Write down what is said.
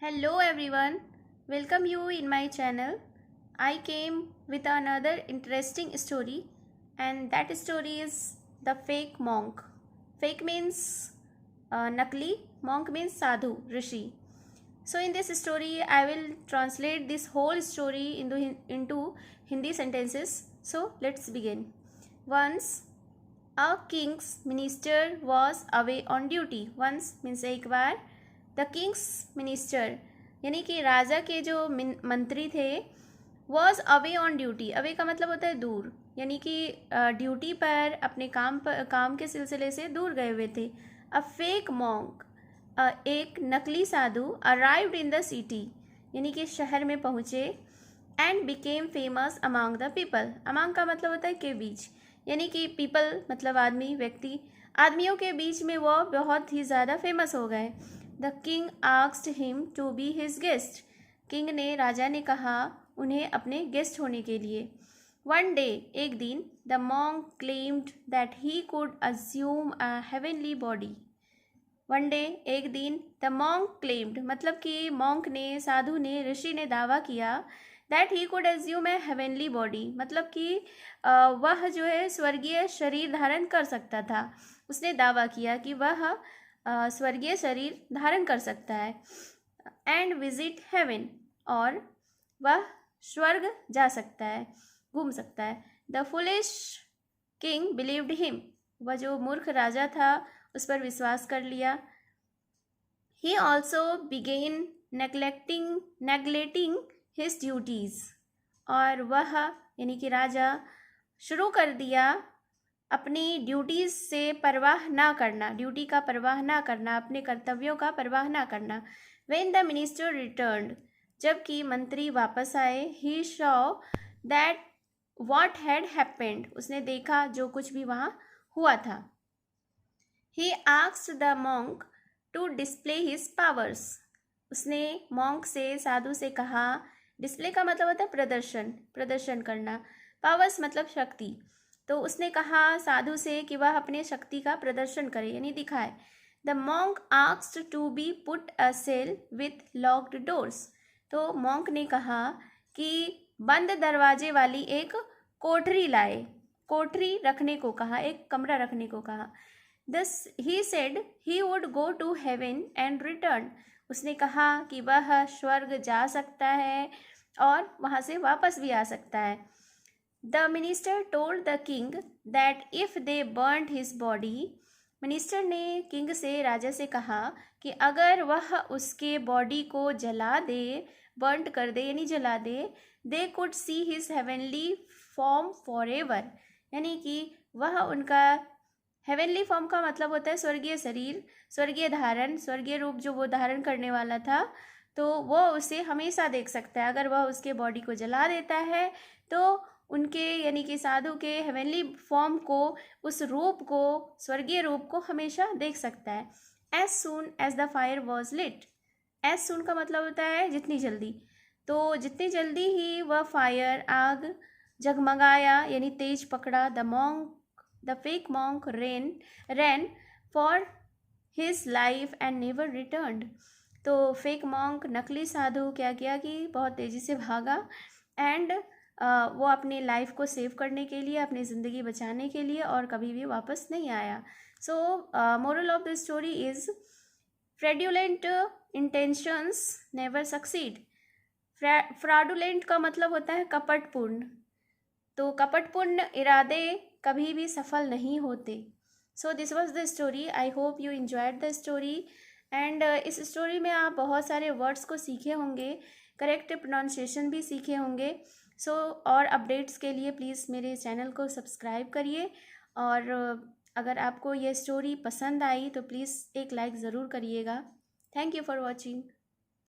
Hello everyone, welcome you in my channel. I came with another interesting story, and that story is The Fake Monk. Fake means nakli, monk means sadhu, rishi. So in this story I will translate this whole story into Hindi sentences. So let's begin. Once a king's minister was away on duty. Once means एक बार. The Kings minister यानी कि राजा के जो मंत्री थे was away on duty. Away का मतलब होता है दूर, यानी कि ड्यूटी पर अपने काम के सिलसिले से दूर गए हुए थे. अ फेक मॉन्क, एक नकली साधु, अराइव्ड इन द सिटी यानी कि शहर में पहुँचे. And became famous among the people. Among का मतलब होता है के बीच, यानी कि पीपल मतलब आदमी, व्यक्ति, आदमियों के बीच में वो बहुत ही ज़्यादा फेमस हो गए. The king asked him to be his guest. King ने, राजा ने कहा उन्हें अपने गेस्ट होने के लिए. वन डे, एक दिन, the monk claimed that he could assume a heavenly body. One day, एक दिन, द मॉन्क क्लेम्ड मतलब कि मॉन्क ने, साधु ने, ऋषि ने दावा किया that he could assume A heavenly body मतलब कि वह जो है स्वर्गीय शरीर धारण कर सकता था. उसने दावा किया कि वह स्वर्गीय शरीर धारण कर सकता है. एंड विजिट हेवन, और वह स्वर्ग जा सकता है, घूम सकता है. The foolish king believed him, वह जो मूर्ख राजा था उस पर विश्वास कर लिया. He also began neglecting his duties, और वह यानी कि राजा शुरू कर दिया अपनी ड्यूटीज़ से परवाह ना करना, ड्यूटी का परवाह ना करना, अपने कर्तव्यों का परवाह ना करना. व्हेन द मिनिस्टर रिटर्न्ड, जबकि मंत्री वापस आए, he saw that what had happened, उसने देखा जो कुछ भी वहाँ हुआ था. He asked the monk to display his powers, उसने मॉन्क से, साधु से कहा. डिस्प्ले का मतलब होता है प्रदर्शन, प्रदर्शन करना. पावर्स मतलब शक्ति. तो उसने कहा साधु से कि वह अपने शक्ति का प्रदर्शन करे यानी दिखाए. The monk asked to be put a cell with locked doors, तो मॉन्क ने कहा कि बंद दरवाजे वाली एक कोठरी लाए, कोठरी रखने को कहा, एक कमरा रखने को कहा. This he said he would go to heaven and return, उसने कहा कि वह स्वर्ग जा सकता है और वहाँ से वापस भी आ सकता है. The minister told the king that if they burnt his body, minister ने किंग से, राजा से कहा कि अगर वह उसके बॉडी को जला दे, बर्न कर दे यानी जला दे, they could see his heavenly form forever, यानी कि वह उनका हेवनली फॉर्म का मतलब होता है स्वर्गीय शरीर, स्वर्गीय धारण, स्वर्गीय रूप जो वो धारण करने वाला था, तो वो उसे हमेशा देख सकता है. अगर वह उसके बॉडी को जला देता है तो उनके यानी कि साधु के हेवनली फॉर्म को, उस रूप को, स्वर्गीय रूप को हमेशा देख सकता है. As soon as the fire was lit, as soon का मतलब होता है जितनी जल्दी, तो जितनी जल्दी ही वह फायर, आग, जगमगाया यानी तेज पकड़ा. The fake monk rain for his life and never returned, तो फेक मॉन्क नकली साधु क्या किया कि बहुत तेज़ी से भागा एंड वो अपने लाइफ को सेव करने के लिए, अपनी ज़िंदगी बचाने के लिए, और कभी भी वापस नहीं आया. So moral of the story is fraudulent intentions never succeed. Fraudulent का मतलब होता है कपटपूर्ण, तो कपटपूर्ण इरादे कभी भी सफल नहीं होते. So this was the story. I hope you enjoyed the story. And इस स्टोरी में आप बहुत सारे वर्ड्स को सीखे होंगे, करेक्ट प्रोनाउंसिएशन भी सीखे होंगे. सो और अपडेट्स के लिए प्लीज़ मेरे चैनल को सब्सक्राइब करिए, और अगर आपको ये स्टोरी पसंद आई तो प्लीज़ एक लाइक ज़रूर करिएगा. Thank you for watching.